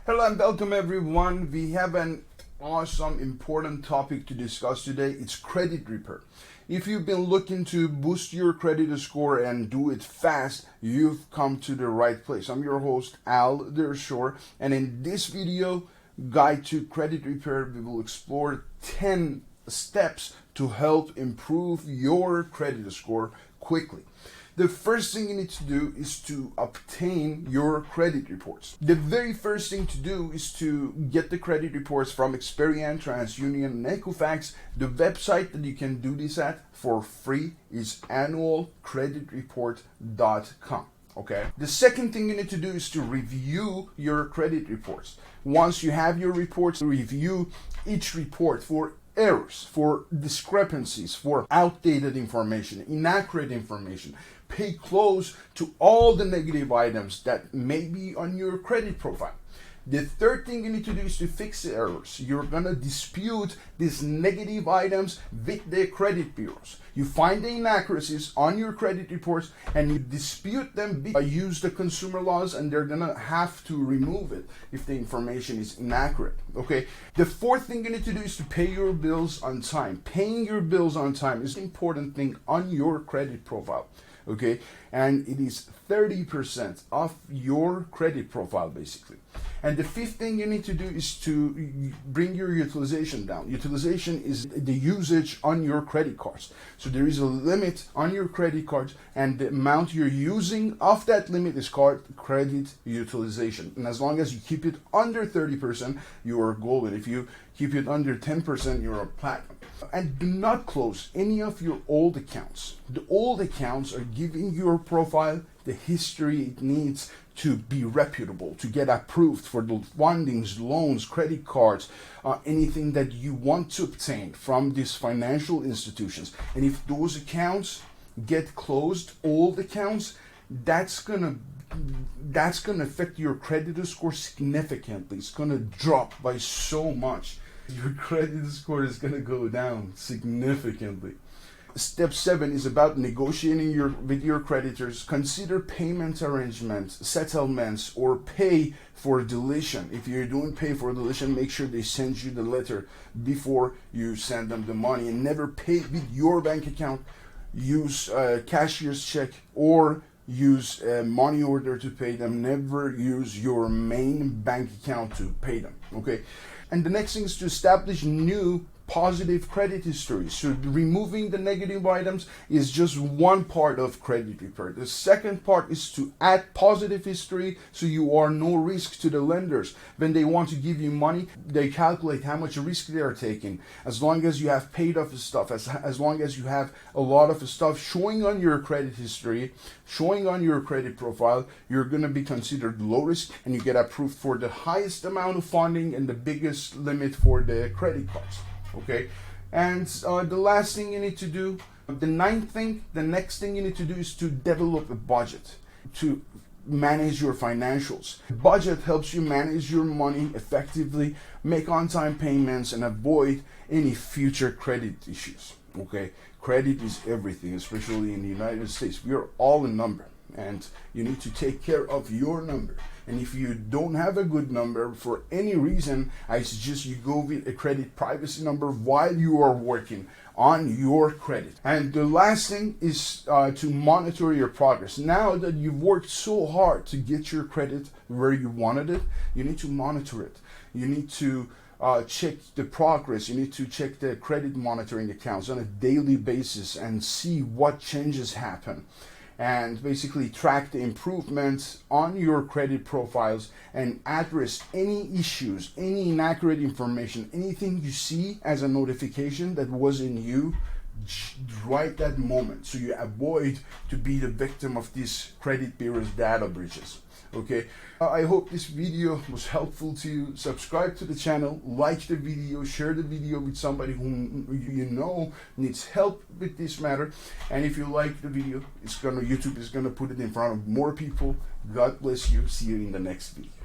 Hello and welcome everyone. We have an awesome, important topic to discuss today. It's credit repair. If you've been looking to boost your credit score and do it fast, you've come to the right place. I'm your host, DareShore, and in this video, Guide to Credit Repair, we will explore 10 steps to help improve your credit score quickly. The first thing you need to do is to obtain your credit reports. The very first thing to do is to get the credit reports from Experian, TransUnion, and Equifax. The website that you can do this at for free is annualcreditreport.com. Okay. The second thing you need to do is to review your credit reports. Once you have your reports, review each report for errors, for discrepancies, for outdated information, inaccurate information. Pay close to all the negative items that may be on your credit profile. The third thing you need to do is to fix the errors. You're going to dispute these negative items with the credit bureaus. You find the inaccuracies on your credit reports and you dispute them. Use the consumer laws and they're going to have to remove it if the information is inaccurate. Okay. The fourth thing you need to do is to pay your bills on time. Paying your bills on time is an important thing on your credit profile. Okay, and it is 30% of your credit profile basically. And the fifth thing you need to do is to bring your utilization down. Utilization is the usage on your credit cards. So there is a limit on your credit cards, and the amount you're using of that limit is called credit utilization. And as long as you keep it under 30%, you are golden. If you keep it under 10%, you're a platinum. And do not close any of your old accounts. The old accounts are giving your profile the history it needs to be reputable, to get approved for the fundings, loans, credit cards, anything that you want to obtain from these financial institutions. And if those accounts get closed, old accounts, that's gonna affect your credit score significantly. It's gonna drop by so much. Your credit score is going to go down significantly. Step 7 is about negotiating with your creditors. Consider payment arrangements, settlements, or pay for deletion. If you're doing pay for deletion, make sure they send you the letter before you send them the money, and never pay with your bank account. Use a cashier's check or use a money order to pay them. Never use your main bank account to pay them. Okay. And the next thing is to establish new positive credit history. So removing the negative items is just one part of credit repair. The second part is to add positive history so you are no risk to the lenders. When they want to give you money, they calculate how much risk they are taking. As long as you have paid off stuff, as long as you have a lot of stuff showing on your credit history, showing on your credit profile, you're going to be considered low risk and you get approved for the highest amount of funding and the biggest limit for the credit cards. Okay, and the last thing you need to do, the next thing you need to do is to develop a budget to manage your financials. Budget helps you manage your money effectively, make on-time payments, and avoid any future credit issues. Okay, credit is everything, especially in the United States. We are all a number, and you need to take care of your number. And if you don't have a good number for any reason, I suggest you go with a credit privacy number while you are working on your credit. And the last thing is to monitor your progress. Now that you've worked so hard to get your credit where you wanted it, you need to monitor it. You need to check the progress. You need to check the credit monitoring accounts on a daily basis and see what changes happen. And basically track the improvements on your credit profiles and address any issues, any inaccurate information, anything you see as a notification that wasn't you right that moment, so you avoid to be the victim of these credit bureaus data breaches. Okay, I hope this video was helpful to you. Subscribe to the channel, like the video, share the video with somebody whom you know needs help with this matter. And if you like the video, YouTube is gonna put it in front of more people. God bless you. See you in the next video.